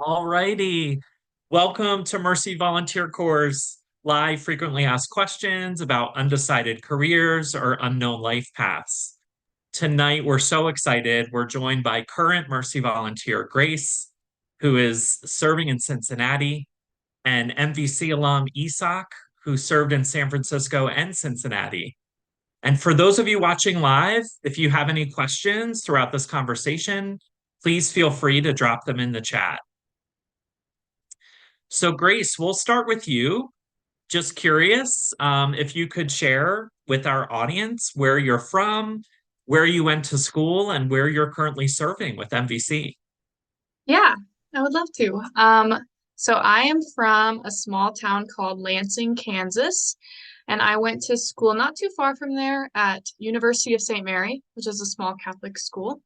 All righty. Welcome to Mercy Volunteer Corps' live frequently asked questions about undecided careers or unknown life paths. Tonight, we're so excited. We're joined by current Mercy volunteer Grace, who is serving in Cincinnati, and MVC alum Isak, who served in San Francisco and Cincinnati. And for those of you watching live, if you have any questions throughout this conversation, please feel free to drop them in the chat. So, Grace, we'll start with you. Just curious if you could share with our audience where you're from, where you went to school, and where you're currently serving with MVC. Yeah, I would love to. So I am from a small town called Lansing, Kansas, and I went to school not too far from there at University of St. Mary, which is a small Catholic school.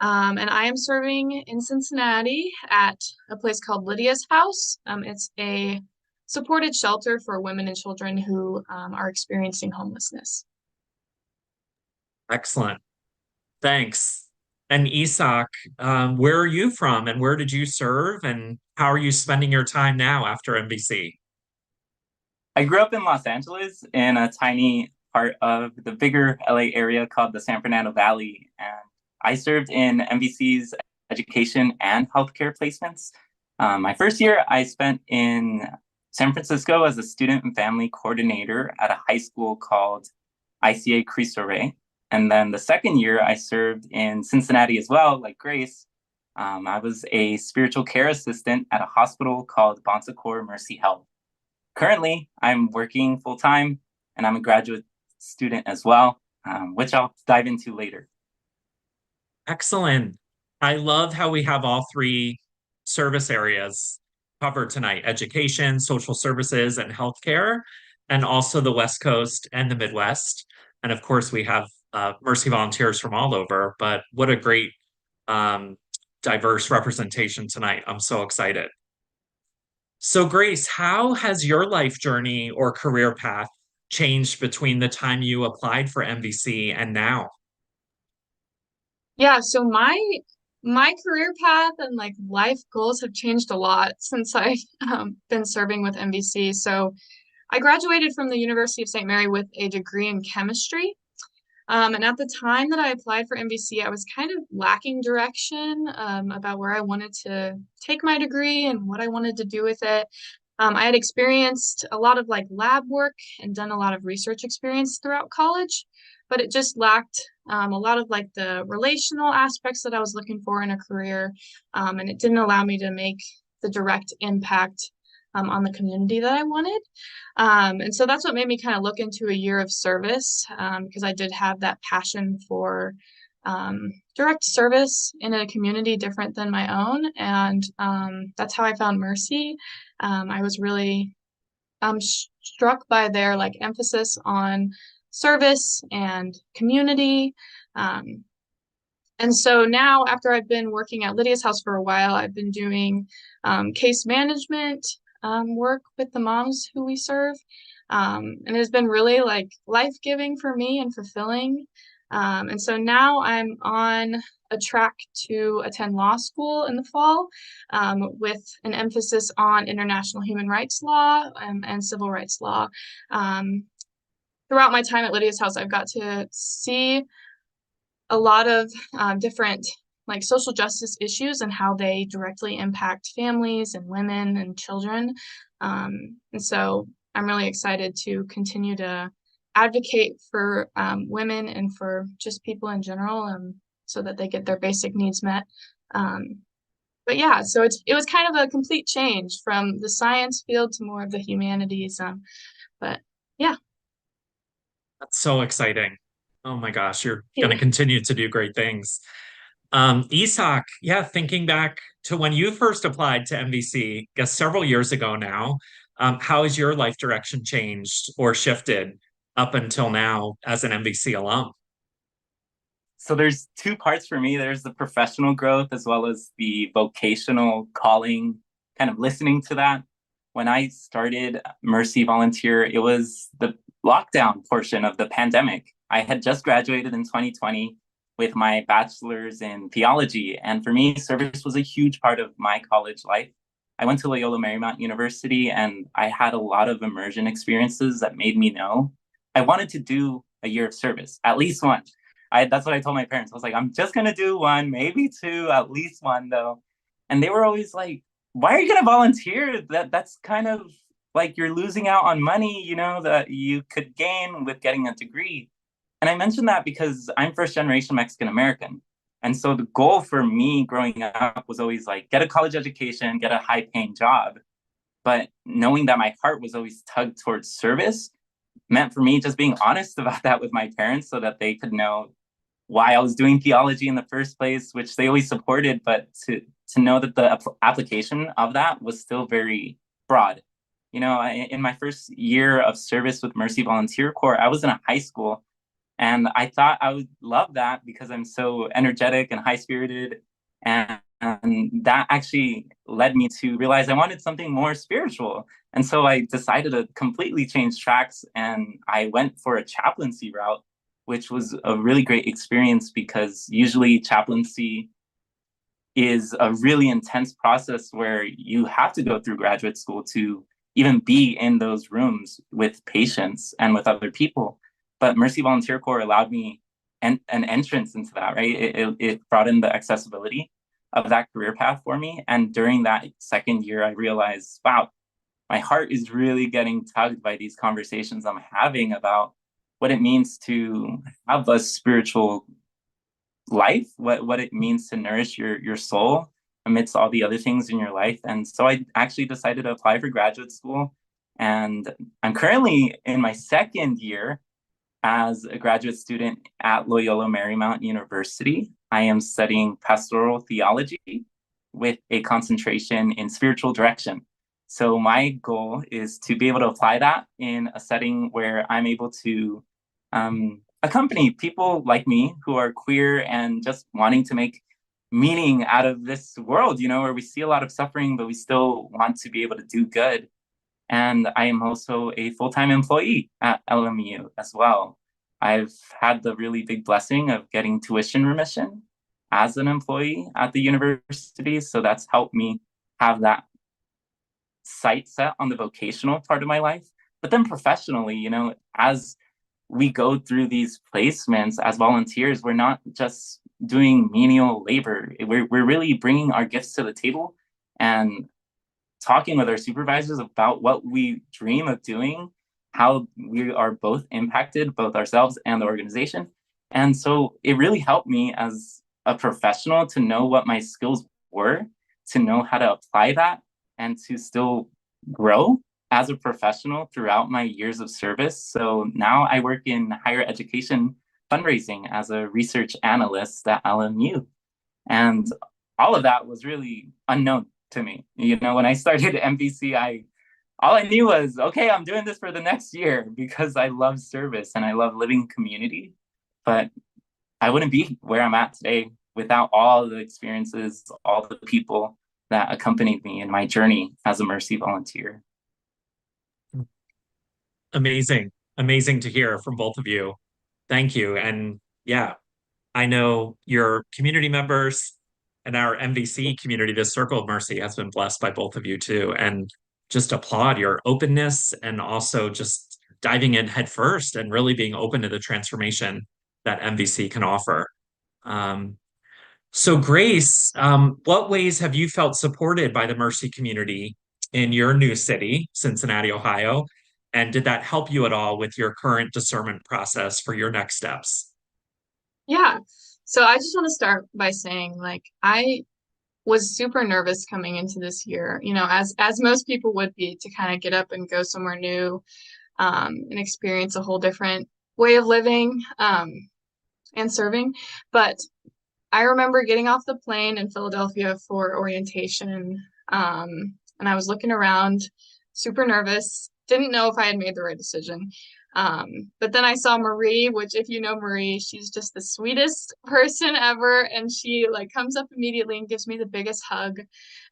And I am serving in Cincinnati at a place called Lydia's House. It's a supported shelter for women and children who are experiencing homelessness. Excellent. Thanks. And Isak, where are you from and where did you serve and how are you spending your time now after MVC? I grew up in Los Angeles in a tiny part of the bigger LA area called the San Fernando Valley. And I served in MVC's education and healthcare placements. My first year, I spent in San Francisco as a student and family coordinator at a high school called ICA Cristo Rey. And then the second year, I served in Cincinnati as well, like Grace. I was a spiritual care assistant at a hospital called Bon Secours Mercy Health. Currently, I'm working full time and I'm a graduate student as well, which I'll dive into later. Excellent. I love how we have all three service areas covered tonight: education, social services, and healthcare, and also the West Coast and the Midwest. And of course, we have Mercy volunteers from all over, but what a great um, diverse representation tonight. I'm so excited. So, Grace, how has your life journey or career path changed between the time you applied for MVC and now? Yeah, so my career path and like life goals have changed a lot since I've been serving with MVC. So I graduated from the University of St. Mary with a degree in chemistry. And at the time that I applied for MVC, I was kind of lacking direction about where I wanted to take my degree and what I wanted to do with it. I had experienced a lot of like lab work and done a lot of research experience throughout college, but it just lacked a lot of like the relational aspects that I was looking for in a career. And it didn't allow me to make the direct impact on the community that I wanted. And so that's what made me kind of look into a year of service because I did have that passion for direct service in a community different than my own. And that's how I found Mercy. I was really struck by their like emphasis on service and community. Um, and so now, after I've been working at Lydia's House for a while, I've been doing case management work with the moms who we serve. And it has been really like life-giving for me and fulfilling. And so now I'm on a track to attend law school in the fall with an emphasis on international human rights law and civil rights law. Throughout my time at Lydia's House, I've got to see a lot of different like social justice issues and how they directly impact families and women and children. And so I'm really excited to continue to advocate for women and for just people in general so that they get their basic needs met. But yeah, so it was kind of a complete change from the science field to more of the humanities. But yeah. That's so exciting. Oh my gosh, you're going to Yeah. continue to do great things. Isak, yeah, thinking back to when you first applied to MVC, I guess several years ago now, how has your life direction changed or shifted up until now as an MVC alum? So there's two parts for me. There's the professional growth as well as the vocational calling, kind of listening to that. When I started Mercy Volunteer, it was the lockdown portion of the pandemic. I had just graduated in 2020 with my bachelor's in theology. And for me, service was a huge part of my college life. I went to Loyola Marymount University, and I had a lot of immersion experiences that made me know I wanted to do a year of service, at least one. That's what I told my parents. I was like, I'm just gonna do one, maybe two, at least one though. And they were always like, why are you gonna volunteer? That's kind of like you're losing out on money, that you could gain with getting a degree. And I mentioned that because I'm first generation Mexican American. And so the goal for me growing up was always like get a college education, get a high paying job. But knowing that my heart was always tugged towards service meant for me just being honest about that with my parents so that they could know why I was doing theology in the first place, which they always supported, but to know that the application of that was still very broad. In my first year of service with Mercy Volunteer Corps, I was in a high school, and I thought I would love that because I'm so energetic and high spirited. And that actually led me to realize I wanted something more spiritual. And so I decided to completely change tracks, and I went for a chaplaincy route, which was a really great experience because usually chaplaincy is a really intense process where you have to go through graduate school to even be in those rooms with patients and with other people. But Mercy Volunteer Corps allowed me an entrance into that, right? It brought in the accessibility of that career path for me. And during that second year, I realized, wow, my heart is really getting tugged by these conversations I'm having about what it means to have a spiritual life, what it means to nourish your soul amidst all the other things in your life. And so I actually decided to apply for graduate school. And I'm currently in my second year as a graduate student at Loyola Marymount University. I am studying pastoral theology with a concentration in spiritual direction. So my goal is to be able to apply that in a setting where I'm able to accompany people like me who are queer and just wanting to make meaning out of this world, where we see a lot of suffering, but we still want to be able to do good. And I am also a full-time employee at LMU as well. I've had the really big blessing of getting tuition remission as an employee at the university. So that's helped me have that sight set on the vocational part of my life. But then professionally, as we go through these placements as volunteers, we're not just doing menial labor. We're really bringing our gifts to the table and talking with our supervisors about what we dream of doing, how we are both impacted, both ourselves and the organization. And so it really helped me as a professional to know what my skills were, to know how to apply that, and to still grow as a professional throughout my years of service. So now I work in higher education fundraising as a research analyst at LMU. And all of that was really unknown to me. When I started MVC, all I knew was, okay, I'm doing this for the next year because I love service and I love living community. But I wouldn't be where I'm at today without all the experiences, all the people that accompanied me in my journey as a Mercy volunteer. Amazing. Amazing to hear from both of you. Thank you. And yeah, I know your community members and our MVC community, this Circle of Mercy, has been blessed by both of you too. And just applaud your openness and also just diving in head first and really being open to the transformation that MVC can offer. So Grace, what ways have you felt supported by the Mercy community in your new city, Cincinnati, Ohio? And did that help you at all with your current discernment process for your next steps? Yeah. So I just want to start by saying, like, I was super nervous coming into this year, as most people would be, to kind of get up and go somewhere new, and experience a whole different way of living, and serving. But I remember getting off the plane in Philadelphia for orientation, and I was looking around, super nervous, didn't know if I had made the right decision. But then I saw Marie, which, if you know Marie, she's just the sweetest person ever. And she comes up immediately and gives me the biggest hug.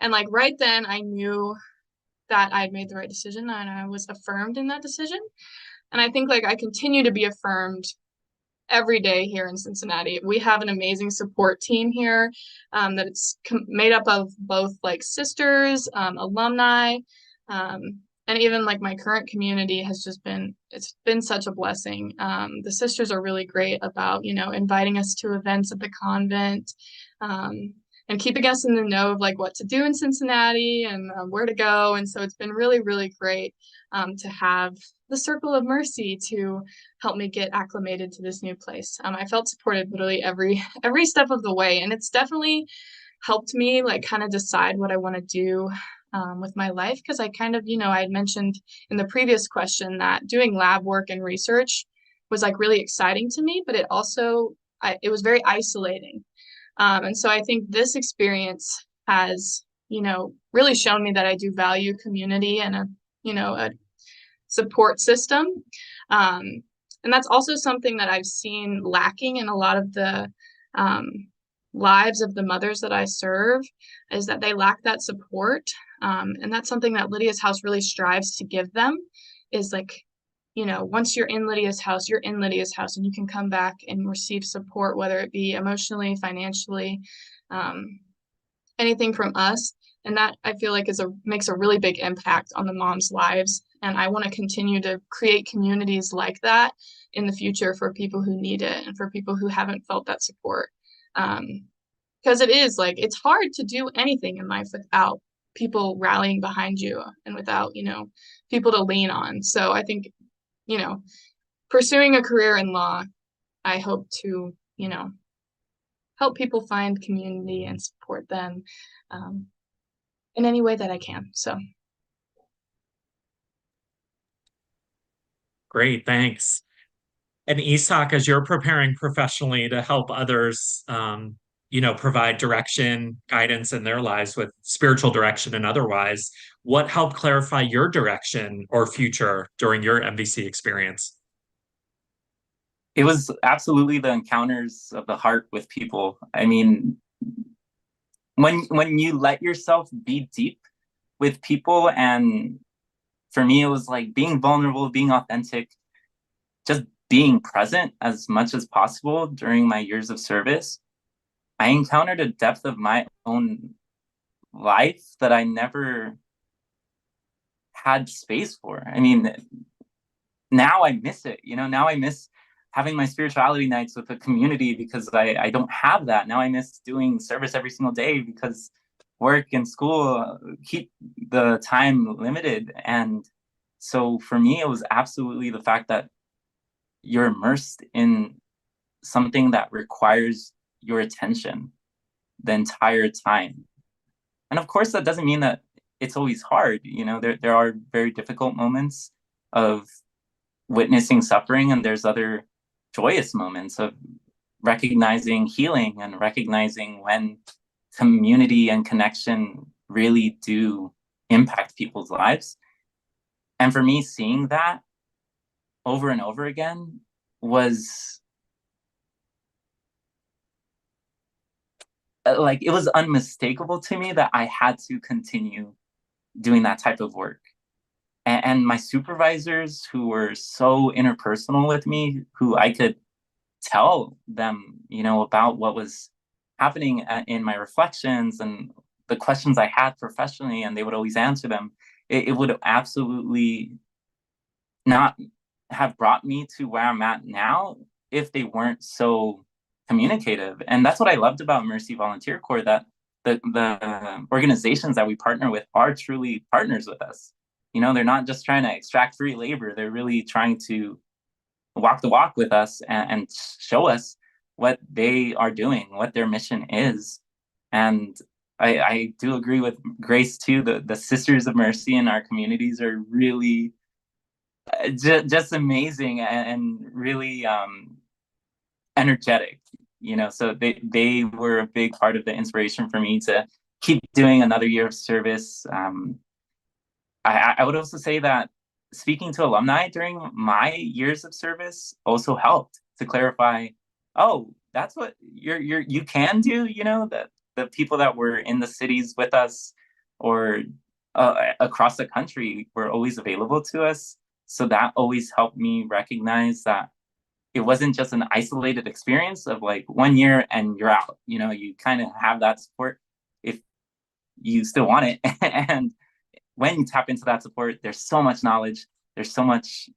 And right then I knew that I'd made the right decision and I was affirmed in that decision. And I think I continue to be affirmed every day here in Cincinnati. We have an amazing support team here that it's made up of both like sisters, alumni, and even like my current community has just it's been such a blessing. The sisters are really great about, inviting us to events at the convent, and keeping us in the know of like what to do in Cincinnati and where to go. And so it's been really, really great to have the Circle of Mercy to help me get acclimated to this new place. I felt supported literally every step of the way, and it's definitely helped me like kind of decide what I want to do with my life, because I kind of, I had mentioned in the previous question that doing lab work and research was like really exciting to me, but it also it was very isolating. And so I think this experience has, really shown me that I do value community and a support system. And that's also something that I've seen lacking in a lot of the lives of the mothers that I serve, is that they lack that support. And that's something that Lydia's House really strives to give them, is like, once you're in Lydia's house, you're in Lydia's house, and you can come back and receive support, whether it be emotionally, financially, anything from us. And that I feel like makes a really big impact on the moms' lives. And I want to continue to create communities like that in the future for people who need it and for people who haven't felt that support. Because it is like, it's hard to do anything in life without people rallying behind you and without, people to lean on. So I think, pursuing a career in law, I hope to, help people find community and support them in any way that I can. So. Great, thanks. And Isak, as you're preparing professionally to help others, provide direction, guidance in their lives with spiritual direction and otherwise, what helped clarify your direction or future during your MVC experience? It was absolutely the encounters of the heart with people. I mean, when you let yourself be deep with people, and for me, it was like being vulnerable, being authentic, just being present as much as possible during my years of service. I encountered a depth of my own life that I never had space for. I mean, now I miss it. Now I miss having my spirituality nights with a community because I don't have that. Now I miss doing service every single day because work and school keep the time limited. And so for me, it was absolutely the fact that you're immersed in something that requires your attention the entire time. And of course, that doesn't mean that it's always hard. There are very difficult moments of witnessing suffering, and there's other joyous moments of recognizing healing and recognizing when community and connection really do impact people's lives. And for me, seeing that over and over again was like, it was unmistakable to me that I had to continue doing that type of work. And my supervisors, who were so interpersonal with me, who I could tell them, about what was happening in my reflections and the questions I had professionally, and they would always answer them. It would absolutely not have brought me to where I'm at now if they weren't so communicative. And that's what I loved about Mercy Volunteer Corps, that the organizations that we partner with are truly partners with us. They're not just trying to extract free labor. They're really trying to walk the walk with us and show us what they are doing, what their mission is. And I do agree with Grace too. The Sisters of Mercy in our communities are really just amazing and really energetic. So they were a big part of the inspiration for me to keep doing another year of service. I would also say that speaking to alumni during my years of service also helped to clarify, oh, that's what you can do, that the people that were in the cities with us or across the country were always available to us. So that always helped me recognize that it wasn't just an isolated experience of like 1 year and you're out. You kind of have that support if you still want it. And when you tap into that support, there's so much knowledge, there's so much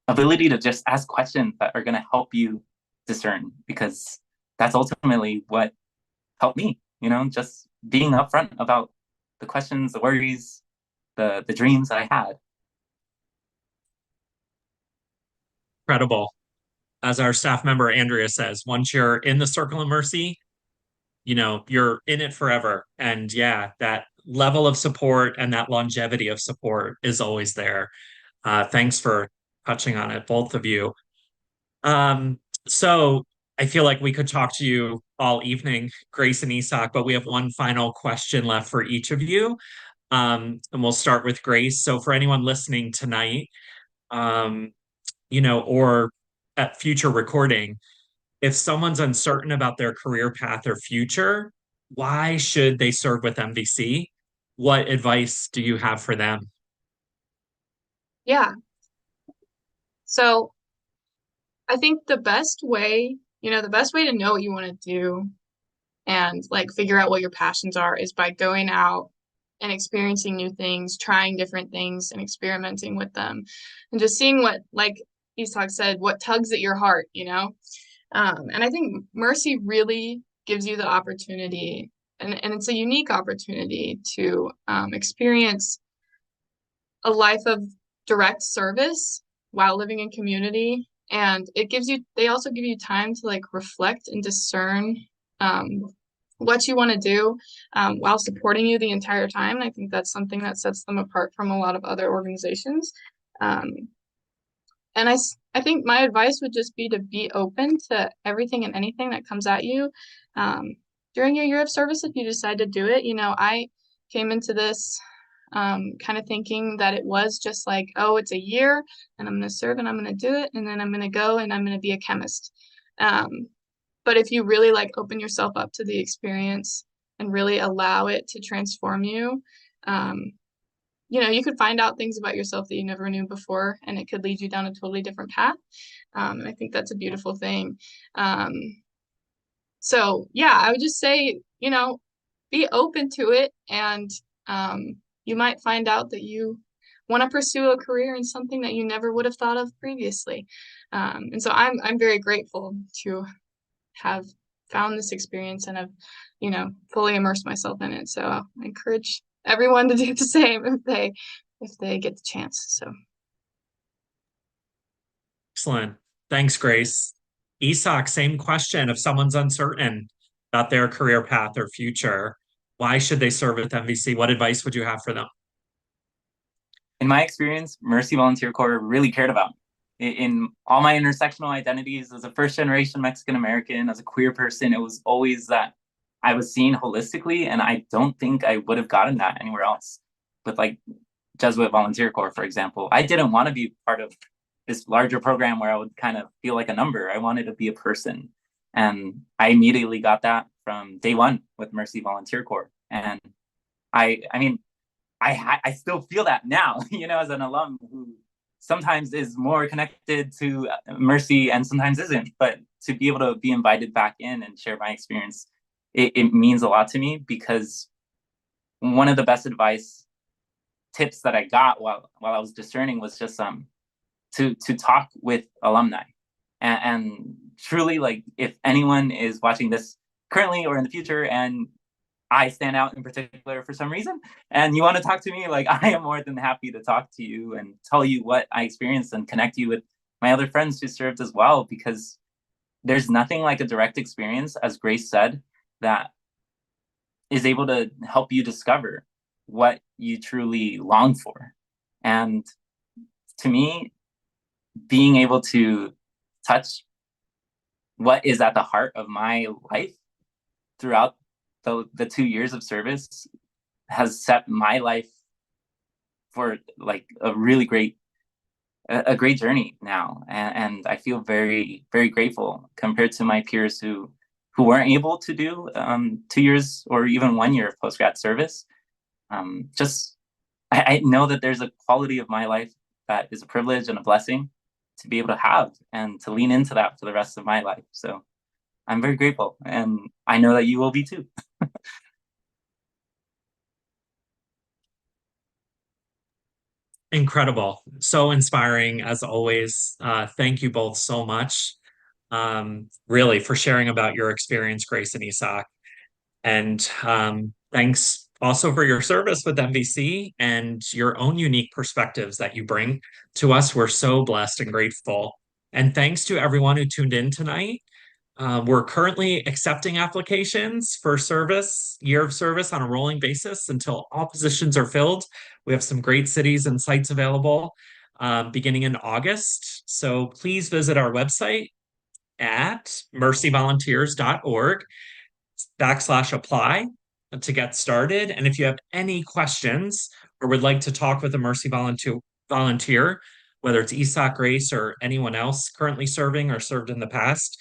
ability to just ask questions that are going to help you discern, because that's ultimately what helped me, just being upfront about the questions, the worries, the dreams that I had. Incredible. As our staff member Andrea says, once you're in the circle of mercy, you're in it forever. And yeah, that level of support and that longevity of support is always there. Thanks for touching on it, both of you. So I feel like we could talk to you all evening, Grace and Isak, but we have one final question left for each of you. And we'll start with Grace. So for anyone listening tonight, or at future recording, if someone's uncertain about their career path or future, why should they serve with MVC? What advice do you have for them? Yeah. So I think the best way to know what you want to do and like figure out what your passions are is by going out and experiencing new things, trying different things and experimenting with them, and just seeing what, like Isak said, what tugs at your heart, and I think Mercy really gives you the opportunity, and it's a unique opportunity to experience a life of direct service while living in community. And they also give you time to like reflect and discern what you want to do while supporting you the entire time. And I think that's something that sets them apart from a lot of other organizations. And I think my advice would just be to be open to everything and anything that comes at you during your year of service if you decide to do it. I came into this kind of thinking that it was just like, oh, it's a year and I'm going to serve and I'm going to do it and then I'm going to go and I'm going to be a chemist. But if you really like open yourself up to the experience and really allow it to transform you, you could find out things about yourself that you never knew before, and it could lead you down a totally different path. And I think that's a beautiful thing. So yeah, I would just say, be open to it, and you might find out that you want to pursue a career in something that you never would have thought of previously. And so I'm very grateful to have found this experience and have, fully immersed myself in it. So I encourage everyone to do the same if they get the chance. So Excellent. Thanks, Grace. Isak, same question. If someone's uncertain about their career path or future, why should they serve with MVC? What advice would you have for them? In my experience, Mercy Volunteer Corps really cared about me. In all my intersectional identities as a first-generation Mexican-American, as a queer person, it was always that I was seen holistically, and I don't think I would have gotten that anywhere else. With like Jesuit Volunteer Corps, for example, I didn't want to be part of this larger program where I would kind of feel like a number. I wanted to be a person. And I immediately got that from day one with Mercy Volunteer Corps. And I still feel that now, as an alum who sometimes is more connected to Mercy and sometimes isn't. But to be able to be invited back in and share my experience, it means a lot to me, because one of the best tips that I got while I was discerning was just to talk with alumni. And truly, like, if anyone is watching this currently or in the future and I stand out in particular for some reason and you want to talk to me, like, I am more than happy to talk to you and tell you what I experienced and connect you with my other friends who served as well, because there's nothing like a direct experience, as Grace said, that is able to help you discover what you truly long for. And to me, being able to touch what is at the heart of my life throughout the 2 years of service has set my life for like a really great journey now. And I feel very, very grateful compared to my peers who weren't able to do 2 years or even 1 year of postgrad service. I know that there's a quality of my life that is a privilege and a blessing to be able to have and to lean into that for the rest of my life. So I'm very grateful, and I know that you will be too. Incredible. So inspiring as always. Thank you both so much, really, for sharing about your experience, Grace and Isak. And thanks also for your service with MVC and your own unique perspectives that you bring to us. We're so blessed and grateful. And thanks to everyone who tuned in tonight. We're currently accepting applications for year of service on a rolling basis until all positions are filled. We have some great cities and sites available beginning in August. So please visit our website at mercyvolunteers.org/apply to get started. And if you have any questions or would like to talk with a Mercy volunteer, whether it's Isak, Grace, or anyone else currently serving or served in the past,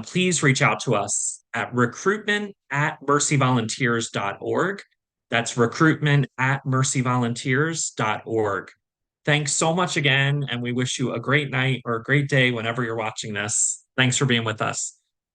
please reach out to us at recruitment@mercyvolunteers.org. That's recruitment@mercyvolunteers.org. Thanks so much again, and we wish you a great night or a great day whenever you're watching this. Thanks for being with us.